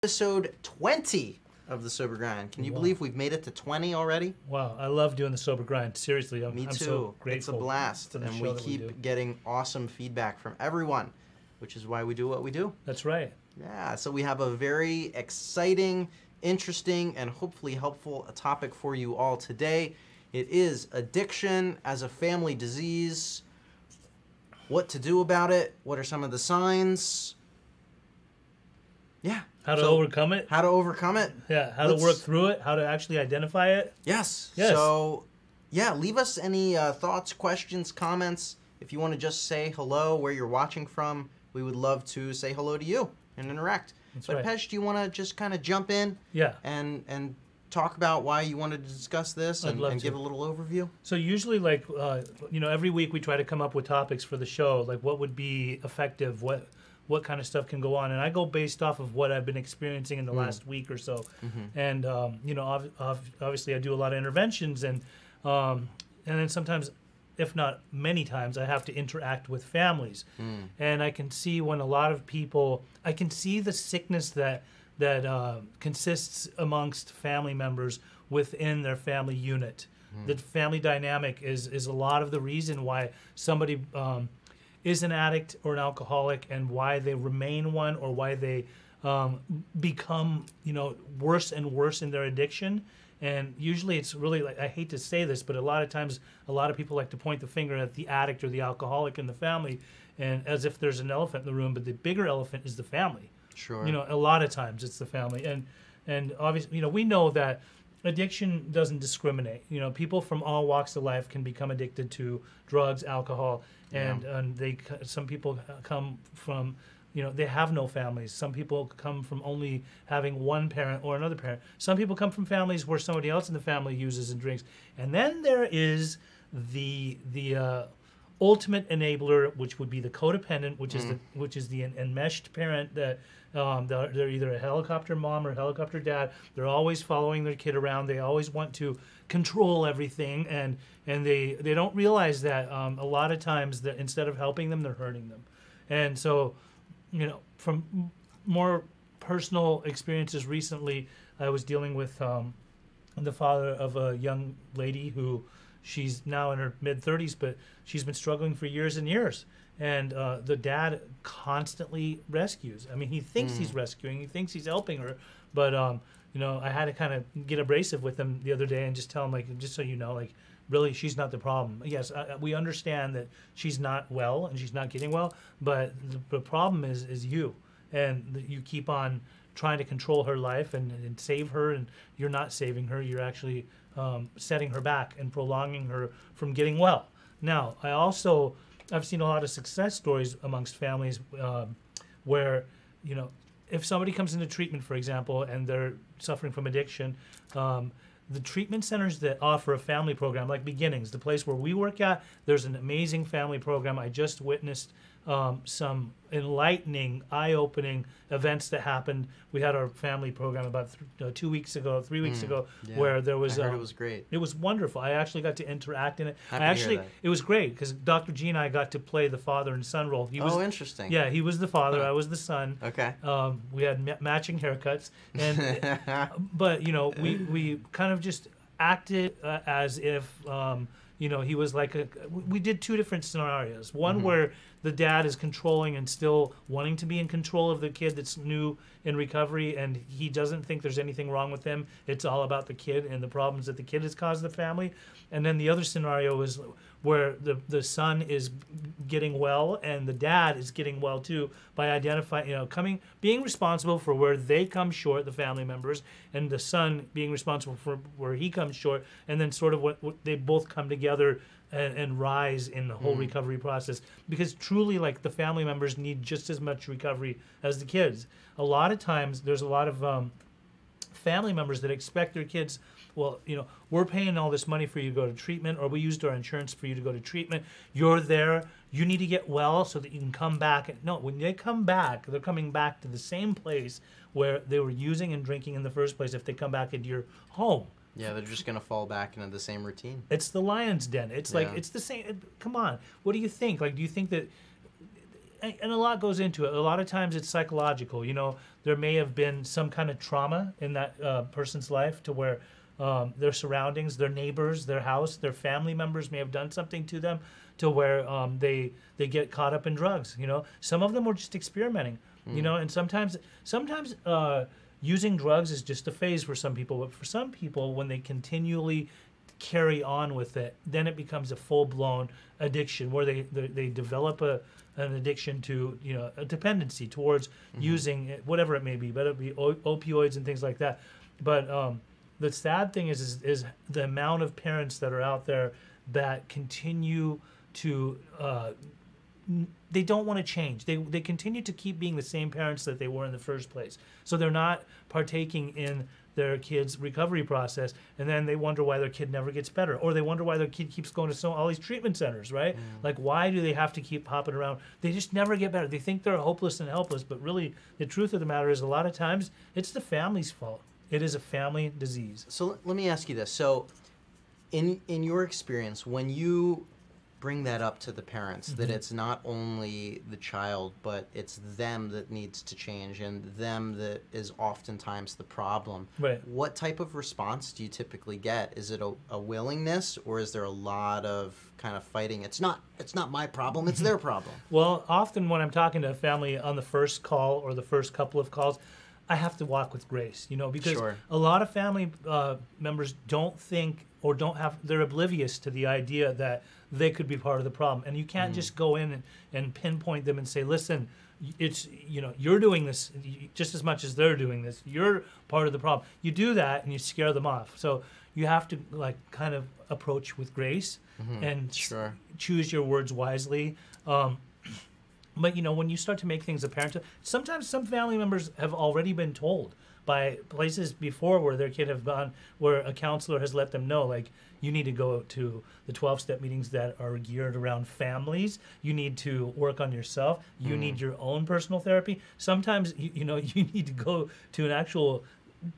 Episode 20 of the Sober Grind. Can you believe we've made it to 20 already? Wow, I love doing the Sober Grind. Seriously, I'm so grateful. It's a blast, and we keep getting awesome feedback from everyone, which is why we do what we do. That's right. Yeah, so we have a very exciting, interesting, and hopefully helpful topic for you all today. It is addiction as a family disease. What to do about it? What are some of the signs? Yeah. How to overcome it? How to overcome it. Yeah, how to work through it, how to actually identify it. Yes. So, yeah, leave us any thoughts, questions, comments. If you want to just say hello, where you're watching from, we would love to say hello to you and interact. But Pej, do you want to just kind of jump in? Yeah. And talk about why you wanted to discuss this and give a little overview? So usually, like, every week we try to come up with topics for the show, like what would be effective, what kind of stuff can go on, and I go based off of what I've been experiencing in the last week or so. And obviously I do a lot of interventions, and then sometimes, if not many times, I have to interact with families. And I can see when a lot of people, I can see the sickness that consists amongst family members within their family unit. The family dynamic is a lot of the reason why somebody is an addict or an alcoholic, and why they remain one, or why they become worse and worse in their addiction. And usually it's really, like, I hate to say this, but a lot of times a lot of people like to point the finger at the addict or the alcoholic in the family, and as if there's an elephant in the room, but the bigger elephant is the family. Sure. A lot of times it's the family, and obviously we know that addiction doesn't discriminate. People from all walks of life can become addicted to drugs, alcohol, and some people come from, they have no families. Some people come from only having one parent or another parent. Some people come from families where somebody else in the family uses and drinks. And then there is the ultimate enabler, which would be the codependent, which is the enmeshed parent that they're either a helicopter mom or a helicopter dad. They're always following their kid around. They always want to control everything, and they don't realize that a lot of times that instead of helping them, they're hurting them. And so, from more personal experiences recently, I was dealing with the father of a young lady who, she's now in her mid-30s, but she's been struggling for years and years. And the dad constantly rescues. I mean, he thinks he's rescuing, he thinks he's helping her, but I had to kind of get abrasive with him the other day and just tell him, like, just so you know, like, really, she's not the problem. Yes, we understand that she's not well and she's not getting well, but the problem is you, and you keep on trying to control her life and save her, and you're not saving her. You're actually setting her back and prolonging her from getting well. Now, I've seen a lot of success stories amongst families where, if somebody comes into treatment, for example, and they're suffering from addiction, the treatment centers that offer a family program, like Beginnings, the place where we work at, there's an amazing family program. I just witnessed some enlightening, eye-opening events that happened. We had our family program about 3 weeks ago, where there was. I heard it was great. It was wonderful. I actually got to interact in it. Happy to hear that. It was great because Dr. G and I got to play the father and son role. Interesting. Yeah, he was the father. I was the son. Okay. We had matching haircuts, and but we kind of just acted as if. He was like we did two different scenarios. One where the dad is controlling and still wanting to be in control of the kid that's new in recovery, and he doesn't think there's anything wrong with him. It's all about the kid and the problems that the kid has caused the family. And then the other scenario is where the son is getting well and the dad is getting well too, by identifying, being responsible for where they come short, the family members, and the son being responsible for where he comes short, and then sort of what they both come together and rise in the whole recovery process. Because truly, like, the family members need just as much recovery as the kids. A lot of times there's a lot of family members that expect their kids, well, we're paying all this money for you to go to treatment, or we used our insurance for you to go to treatment. You're there. You need to get well so that you can come back. No, when they come back, they're coming back to the same place where they were using and drinking in the first place if they come back into your home. Yeah, they're just going to fall back into the same routine. It's the lion's den. It's like, it's the same. Come on. What do you think? Like, do you think that and a lot goes into it. A lot of times it's psychological. You know, there may have been some kind of trauma in that person's life to where their surroundings, their neighbors, their house, their family members may have done something to them to where they get caught up in drugs. You know, some of them were just experimenting. You know, and sometimes using drugs is just a phase for some people, but for some people, when they continually carry on with it, then it becomes a full-blown addiction where they develop an addiction to, you know, a dependency towards using it, whatever it may be, whether it be opioids and things like that. But the sad thing is the amount of parents that are out there that continue to they don't want to change. They continue to keep being the same parents that they were in the first place. So they're not partaking in their kid's recovery process, and then they wonder why their kid never gets better, or they wonder why their kid keeps going to all these treatment centers, right? Like, why do they have to keep hopping around? They just never get better. They think they're hopeless and helpless, but really, the truth of the matter is a lot of times it's the family's fault. It is a family disease. So let me ask you this. So in your experience, when you bring that up to the parents, that it's not only the child, but it's them that needs to change and them that is oftentimes the problem. Right. What type of response do you typically get? Is it a willingness, or is there a lot of kind of fighting? It's not my problem, it's their problem. Well, often when I'm talking to a family on the first call or the first couple of calls, I have to walk with grace, you know, because a lot of family members don't think or they're oblivious to the idea that they could be part of the problem. And you can't just go in and pinpoint them and say, listen, it's, you know, you're doing this just as much as they're doing this. You're part of the problem. You do that and you scare them off. So you have to, like, kind of approach with grace and choose your words wisely. But, you know, when you start to make things apparent, sometimes some family members have already been told by places before where their kid have gone, where a counselor has let them know, like, you need to go to the 12-step meetings that are geared around families. You need to work on yourself. You need your own personal therapy. Sometimes, you know, you need to go to an actual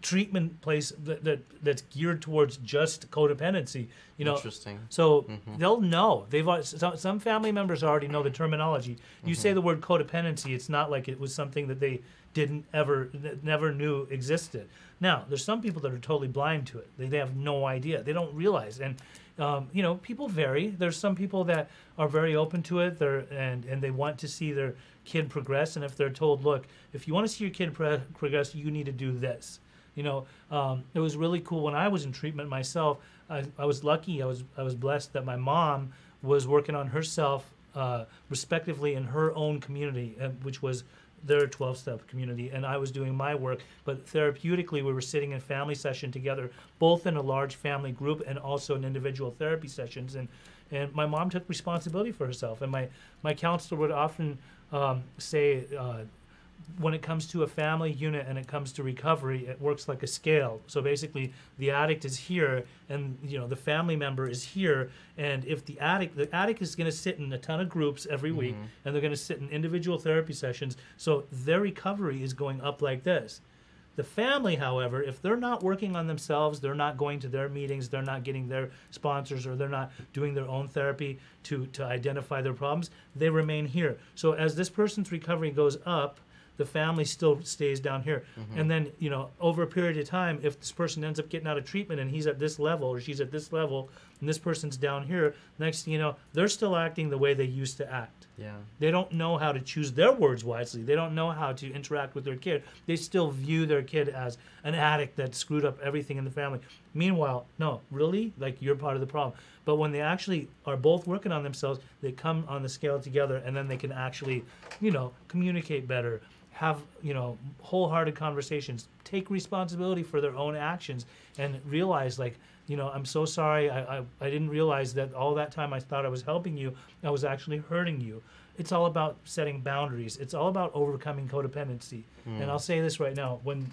treatment place that's geared towards just codependency. You know, interesting. So they'll know. Some family members already know the terminology. You say the word codependency, it's not like it was something that they never knew existed. Now, there's some people that are totally blind to it. They have no idea. They don't realize. And you know, people vary. There's some people that are very open to it. And they want to see their kid progress. And if they're told, look, if you want to see your kid progress, you need to do this. You know, it was really cool when I was in treatment myself. I was lucky. I was blessed that my mom was working on herself, respectively, in her own community, which was their 12-step community, and I was doing my work. But therapeutically, we were sitting in family session together, both in a large family group and also in individual therapy sessions. And my mom took responsibility for herself. And my counselor would often say, when it comes to a family unit and it comes to recovery, it works like a scale. So basically, the addict is here, and, you know, the family member is here. And if the addict is going to sit in a ton of groups every week, and they're going to sit in individual therapy sessions. So their recovery is going up like this. The family, however, if they're not working on themselves, they're not going to their meetings, they're not getting their sponsors, or they're not doing their own therapy to identify their problems, they remain here. So as this person's recovery goes up, the family still stays down here. And then, you know, over a period of time, if this person ends up getting out of treatment and he's at this level or she's at this level and this person's down here, next thing you know, they're still acting the way they used to act. Yeah. They don't know how to choose their words wisely. They don't know how to interact with their kid. They still view their kid as an addict that screwed up everything in the family. Meanwhile, no, really? Like, you're part of the problem. But when they actually are both working on themselves, they come on the scale together, and then they can actually, you know, communicate better, have, you know, wholehearted conversations, take responsibility for their own actions, and realize, like, you know, I'm so sorry. I didn't realize that all that time I thought I was helping you, I was actually hurting you. It's all about setting boundaries. It's all about overcoming codependency. And I'll say this right now: when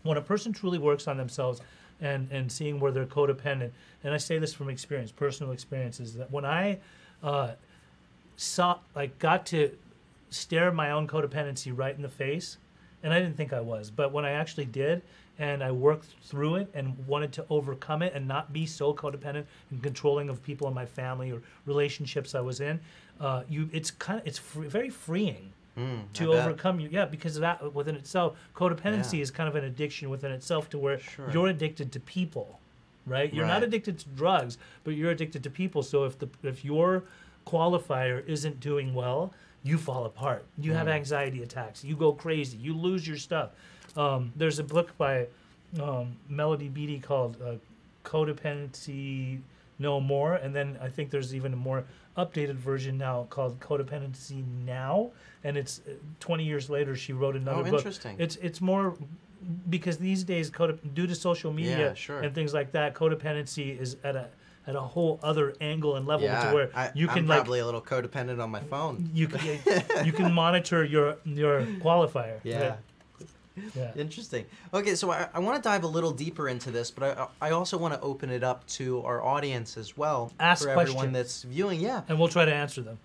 a person truly works on themselves and seeing where they're codependent, and I say this from experience, personal experiences, that when I got to stare my own codependency right in the face and I didn't think I was. But when I actually did, and I worked through it and wanted to overcome it and not be so codependent and controlling of people in my family or relationships I was in, it's very freeing to overcome you. Yeah, because of that within itself, codependency is kind of an addiction within itself, to where you're addicted to people, right? You're not addicted to drugs, but you're addicted to people. So if your qualifier isn't doing well, you fall apart. You have anxiety attacks. You go crazy. You lose your stuff. There's a book by Melody Beattie called Codependency No More, and then I think there's even a more updated version now called Codependency Now, and it's 20 years later she wrote another book. Interesting. It's more because these days, due to social media and things like that, codependency is at a whole other angle and level, to where I'm probably a little codependent on my phone. You can monitor your qualifier. Yeah. Yeah. Interesting. Okay, so I want to dive a little deeper into this, but I also want to open it up to our audience as well. Ask for questions. Everyone that's viewing. Yeah. And we'll try to answer them.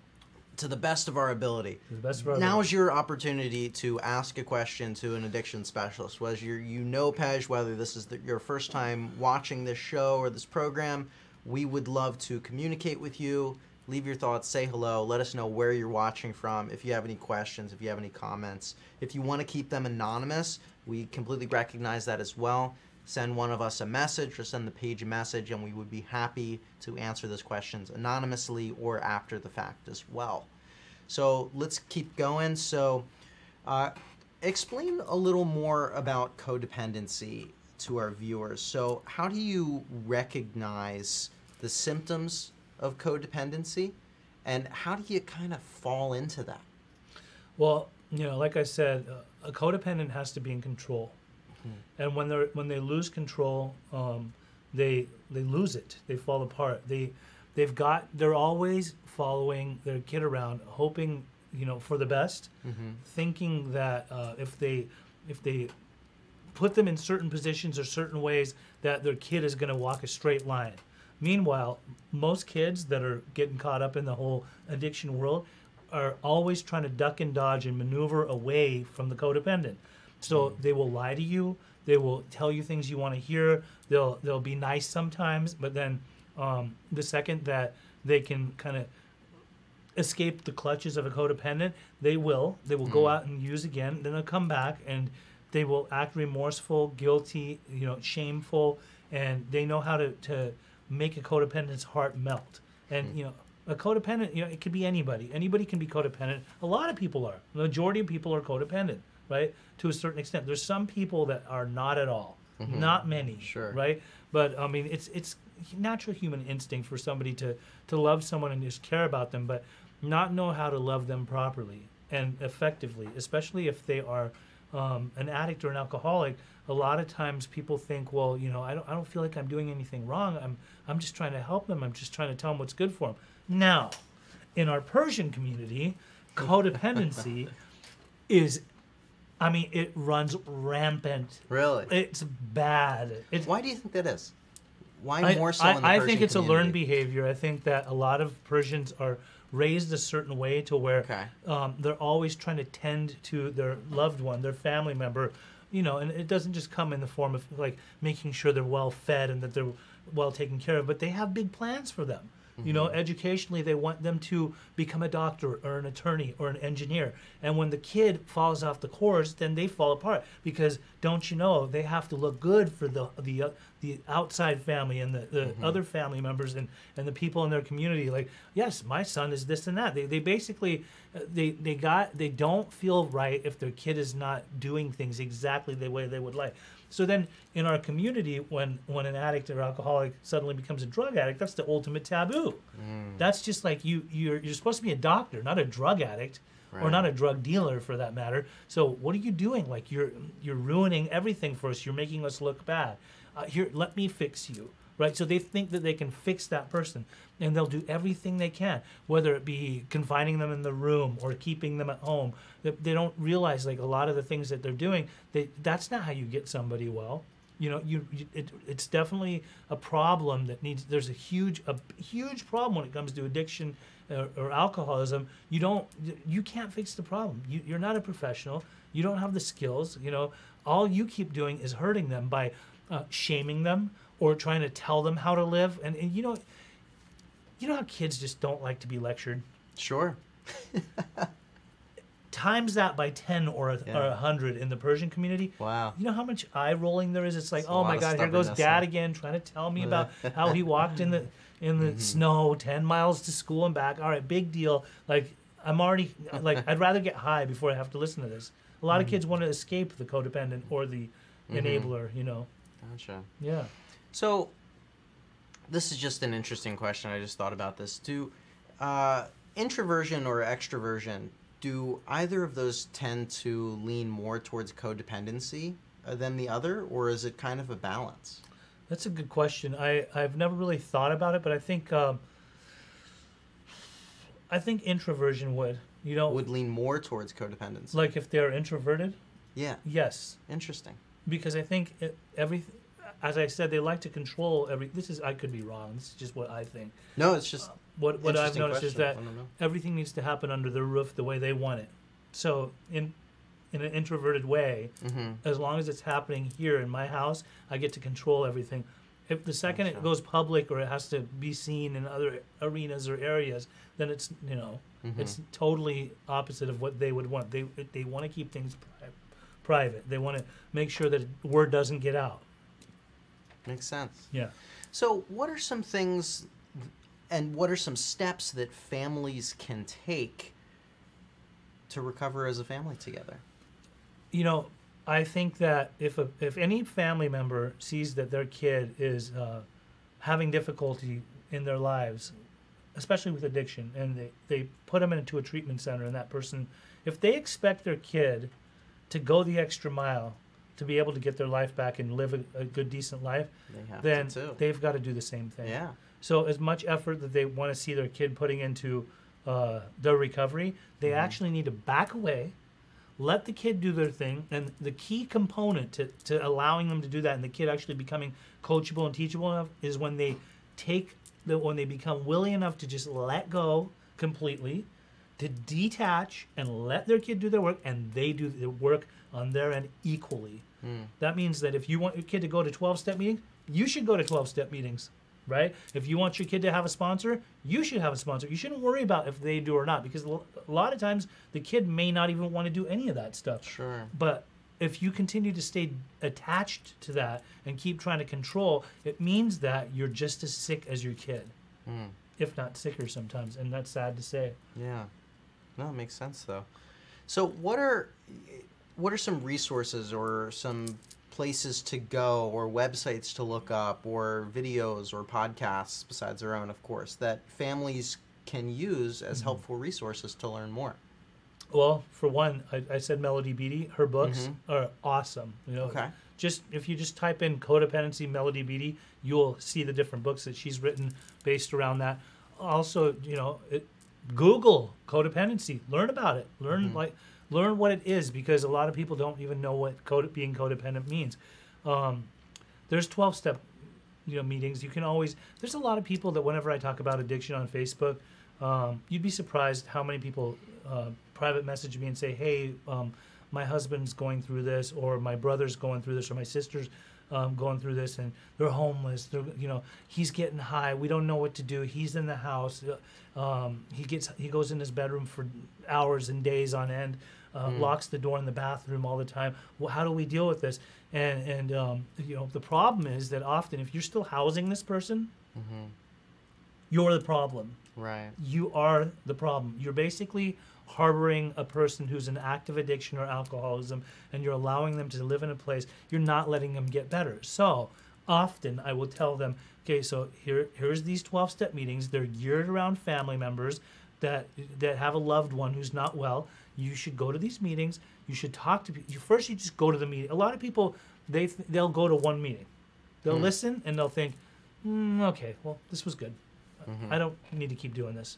To the best of our ability. To the best of our Now ability. is your opportunity to ask a question to an addiction specialist. Whether you know Pej, whether this is your first time watching this show or this program, we would love to communicate with you. Leave your thoughts, say hello, let us know where you're watching from, if you have any questions, if you have any comments. If you want to keep them anonymous, we completely recognize that as well. Send one of us a message or send the page a message, and we would be happy to answer those questions anonymously or after the fact as well. So let's keep going. So explain a little more about codependency to our viewers. So how do you recognize the symptoms of codependency, and how do you kind of fall into that? Well, like I said, a codependent has to be in control, and when they lose control, they lose it. They fall apart. They're always following their kid around, hoping for the best, thinking that if they put them in certain positions or certain ways, that their kid is going to walk a straight line. Meanwhile, most kids that are getting caught up in the whole addiction world are always trying to duck and dodge and maneuver away from the codependent. So they will lie to you. They will tell you things you want to hear. They'll be nice sometimes, but then the second that they can kind of escape the clutches of a codependent, they will go out and use again. Then they'll come back and they will act remorseful, guilty, shameful, and they know how to make a codependent's heart melt. And a codependent, it could be anybody. Anybody can be codependent. A lot of people are. The majority of people are codependent, right? To a certain extent. There's some people that are not at all. Not many, right? But I mean, it's natural human instinct for somebody to love someone and just care about them, but not know how to love them properly and effectively, especially if they are an addict or an alcoholic. A lot of times people think, well, I don't feel like I'm doing anything wrong. I'm just trying to help them. I'm just trying to tell them what's good for them. Now, in our Persian community, codependency it runs rampant. Really? It's bad. Why do you think that is? Why more so in the Persian I think it's community? a learned behavior. I think that a lot of Persians are raised a certain way to where they're always trying to tend to their loved one, their family member, and it doesn't just come in the form of like making sure they're well fed and that they're well taken care of, but they have big plans for them. Educationally, they want them to become a doctor or an attorney or an engineer. And when the kid falls off the course, then they fall apart because don't you know they have to look good for the outside family and the other family members and the people in their community. Like, yes, my son is this and that. They basically they don't feel right if their kid is not doing things exactly the way they would like. So then in our community, when an addict or alcoholic suddenly becomes a drug addict, that's the ultimate taboo. That's just like you're supposed to be a doctor, not a drug addict, or not a drug dealer for that matter. So what are you doing? Like you're ruining everything for us. You're making us look bad. Here, let me fix you. Right? So they think that they can fix that person, and they'll do everything they can, whether it be confining them in the room or keeping them at home. They don't realize like a lot of the things that they're doing. That's not how you get somebody well. It's definitely a problem that needs. There's a huge problem when it comes to addiction or alcoholism, you can't fix the problem. You're not a professional. You don't have the skills. All you keep doing is hurting them by shaming them or trying to tell them how to live. And how kids just don't like to be lectured. Sure. Times that by 10 or 100 in the Persian community. Wow. You know how much eye rolling there is? It's like, It's a oh lot my of God, here goes stubbornness, Dad huh? again trying to tell me about how he walked in the snow 10 miles to school and back. All right, big deal. Like, I'm already, I'd rather get high before I have to listen to this. A lot of kids want to escape the codependent or the enabler, Gotcha. Yeah. So, this is just an interesting question. I just thought about this. Do introversion or extroversion, do either of those tend to lean more towards codependency than the other, or is it kind of a balance? That's a good question. I've never really thought about it, but I think introversion would. Would lean more towards codependency. Like if they're introverted? Yeah. Yes. Interesting. Because I think as I said, they like to control I could be wrong. This is just what I think. No, it's just what I've noticed is that I don't know. everything needs to happen under their roof the way they want it. So in an introverted way, as long as it's happening here in my house, I get to control everything. If the second it goes public or it has to be seen in other arenas or areas, then it's it's totally opposite of what they would want. They want to keep things private. They want to make sure that word doesn't get out. Makes sense. Yeah. So what are some things and what are some steps that families can take to recover as a family together? I think that if any family member sees that their kid is having difficulty in their lives, especially with addiction, and they put them into a treatment center, and that person, if they expect their kid to go the extra mile to be able to get their life back and live a good, decent life, then they've got to do the same thing. Yeah. So as much effort that they want to see their kid putting into their recovery, they actually need to back away, let the kid do their thing, and the key component to allowing them to do that and the kid actually becoming coachable and teachable enough is when they when they become willing enough to just let go completely, to detach and let their kid do their work, and they do the work on their end equally. That means that if you want your kid to go to 12-step meetings, you should go to 12-step meetings, right? If you want your kid to have a sponsor, you should have a sponsor. You shouldn't worry about if they do or not, because a lot of times the kid may not even want to do any of that stuff. Sure. But if you continue to stay attached to that and keep trying to control, it means that you're just as sick as your kid, if not sicker sometimes, and that's sad to say. Yeah. No, it makes sense though. So what are some resources or some places to go or websites to look up or videos or podcasts besides their own, of course, that families can use as helpful resources to learn more? Well, for one, I said Melody Beattie. Her books are awesome. Okay. If you just type in codependency Melody Beattie, you'll see the different books that she's written based around that. Also, Google codependency. Learn about it. Learn what it is, because a lot of people don't even know what being codependent means. There's 12-step meetings. You can always. There's a lot of people that whenever I talk about addiction on Facebook, you'd be surprised how many people private message me and say, hey, my husband's going through this, or my brother's going through this, or my sister's going through this, and they're homeless. He's getting high. We don't know what to do. He's in the house. He goes in his bedroom for hours and days on end, locks the door in the bathroom all the time. Well, how do we deal with this? And the problem is that often if you're still housing this person, you're the problem. Right. You are the problem. You're basically harboring a person who's in active addiction or alcoholism, and you're allowing them to live in a place. You're not letting them get better. So often I will tell them, okay, so here's these 12-step meetings. They're geared around family members that have a loved one who's not well. You should go to these meetings. You should talk to people. First, you just go to the meeting. A lot of people, they'll go to one meeting. They'll listen, and they'll think, okay, well, this was good. I don't need to keep doing this.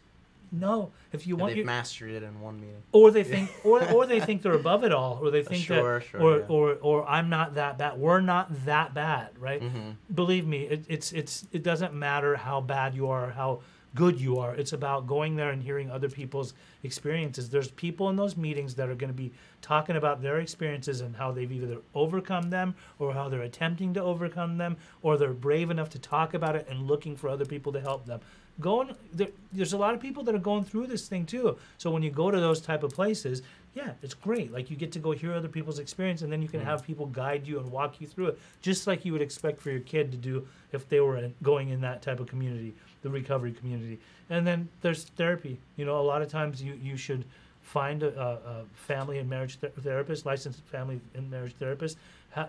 No, if you want, they've mastered it in one meeting, or they think, or they think they're above it all, or they think or I'm not that bad. We're not that bad, right? Believe me, it doesn't matter how bad you are, how good you are. It's about going there and hearing other people's experiences. There's people in those meetings that are going to be talking about their experiences and how they've either overcome them or how they're attempting to overcome them, or they're brave enough to talk about it and looking for other people to help them. There's a lot of people that are going through this thing too. So when you go to those type of places, yeah, it's great. Like, you get to go hear other people's experience, and then you can have people guide you and walk you through it, just like you would expect for your kid to do if they were going in that type of community, the recovery community. And then there's therapy. You know, a lot of times you should find a family and marriage therapist, licensed family and marriage therapist,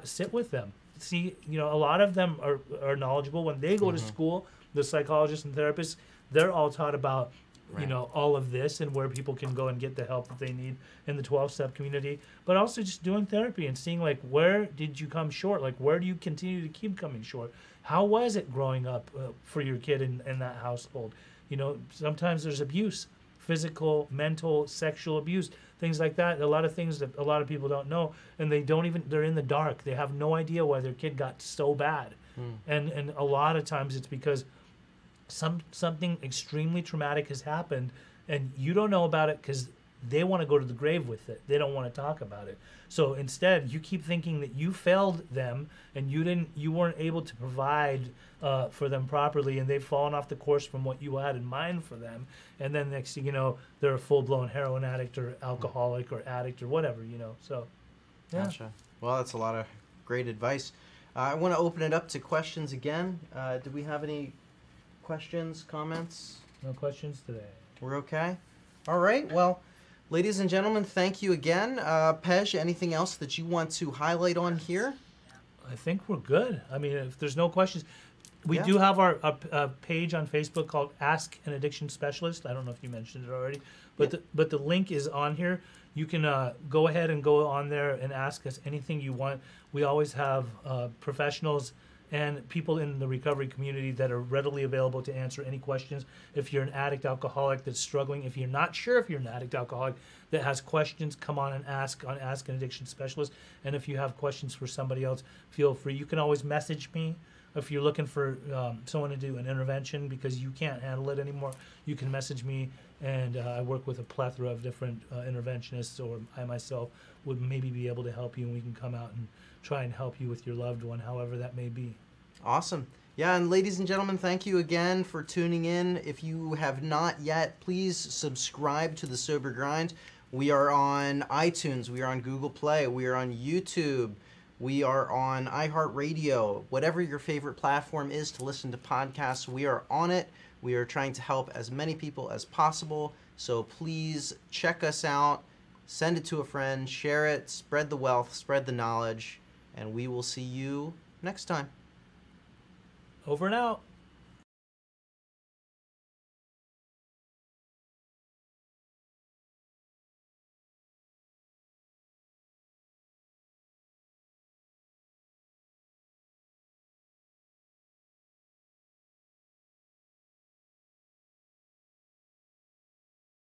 sit with them. See, you know, a lot of them are knowledgeable. When they go to school, the psychologists and therapists, they're all taught about, you know, all of this and where people can go and get the help that they need in the 12-step community. But also just doing therapy and seeing, like, where did you come short? Like, where do you continue to keep coming short? How was it growing up for your kid in that household? You know, sometimes there's abuse, physical, mental, sexual abuse, things like that. A lot of things that a lot of people don't know, and they're in the dark. They have no idea why their kid got so bad. And a lot of times it's because something extremely traumatic has happened, and you don't know about it because they want to go to the grave with it. They don't want to talk about it. So instead, you keep thinking that you failed them and you weren't able to provide for them properly, and they've fallen off the course from what you had in mind for them. And then next thing you know, they're a full-blown heroin addict or alcoholic or addict or whatever, you know. So, yeah. Gotcha. Well, that's a lot of great advice. I want to open it up to questions again. Do we have any questions, comments? No questions today. We're okay? All right. Well, ladies and gentlemen, thank you again. Pej, anything else that you want to highlight on here? I think we're good. I mean, if there's no questions, we do have our page on Facebook called Ask an Addiction Specialist. I don't know if you mentioned it already, but but the link is on here. You can go ahead and go on there and ask us anything you want. We always have professionals and people in the recovery community that are readily available to answer any questions. If you're an addict alcoholic that's struggling, if you're not sure if you're an addict alcoholic that has questions, come on and ask an Addiction Specialist. And if you have questions for somebody else, feel free. You can always message me. If you're looking for someone to do an intervention because you can't handle it anymore, you can message me, and I work with a plethora of different interventionists, or I myself would maybe be able to help you, and we can come out and try and help you with your loved one, however that may be. Awesome. Yeah, and ladies and gentlemen, thank you again for tuning in. If you have not yet, please subscribe to The Sober Grind. We are on iTunes. We are on Google Play. We are on YouTube. We are on iHeartRadio. Whatever your favorite platform is to listen to podcasts, we are on it. We are trying to help as many people as possible. So please check us out. Send it to a friend. Share it. Spread the wealth. Spread the knowledge. And we will see you next time. Over and out.